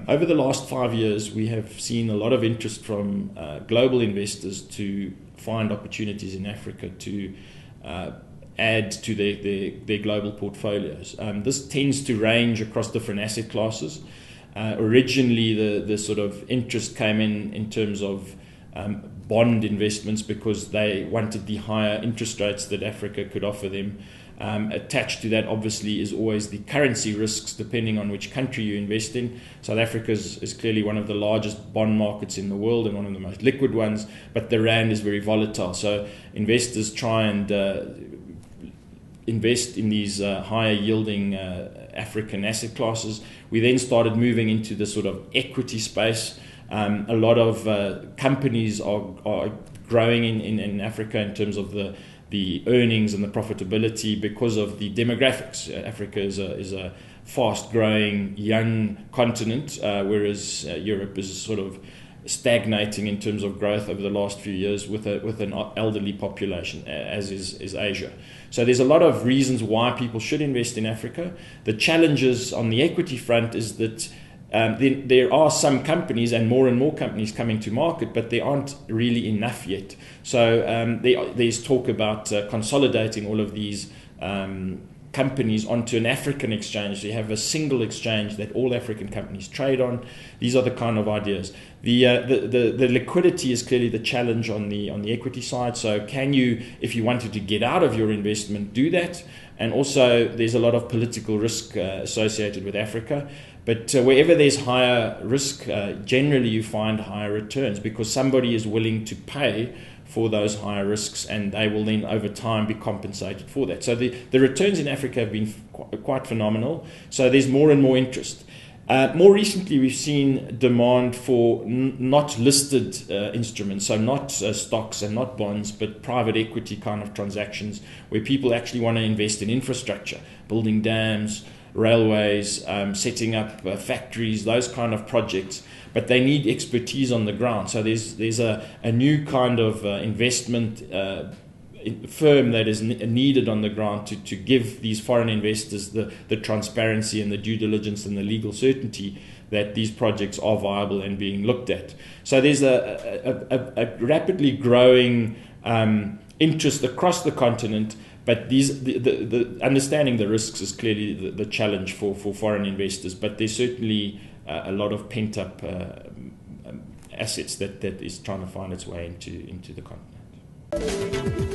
Over the last 5 years, we have seen a lot of interest from global investors to find opportunities in Africa to add to their global portfolios. This tends to range across different asset classes. Originally, the sort of interest came in terms of bond investments because they wanted the higher interest rates that Africa could offer them. Attached to that, obviously, is always the currency risks depending on which country you invest in. South Africa is clearly one of the largest bond markets in the world and one of the most liquid ones, but the rand is very volatile. So investors try and invest in these higher yielding African asset classes. We then started moving into the sort of equity space. A lot of companies are growing in Africa in terms of the earnings and the profitability because of the demographics. Africa is a fast-growing young continent, whereas Europe is sort of stagnating in terms of growth over the last few years with an elderly population, as is Asia. So there's a lot of reasons why people should invest in Africa. The challenges on the equity front is that there are some companies and more companies coming to market, but they aren't really enough yet. So there's talk about consolidating all of these companies onto an African exchange. So you have a single exchange that all African companies trade on. These are the kind of ideas. The liquidity is clearly the challenge on the equity side. So can you, if you wanted to get out of your investment, do that? And also there's a lot of political risk associated with Africa. But wherever there's higher risk, generally you find higher returns because somebody is willing to pay for those higher risks and they will then over time be compensated for that. So the returns in Africa have been quite phenomenal. So there's more and more interest. More recently, we've seen demand for not listed instruments, so not stocks and not bonds, but private equity kind of transactions where people actually want to invest in infrastructure, building dams, railways, setting up factories, those kind of projects, but they need expertise on the ground. So there's a new kind of investment firm that is needed on the ground to give these foreign investors the transparency and the due diligence and the legal certainty that these projects are viable and being looked at. So there's a rapidly growing interest across the continent. But the understanding the risks is clearly the challenge for foreign investors. But there's certainly a lot of pent-up assets that is trying to find its way into the continent.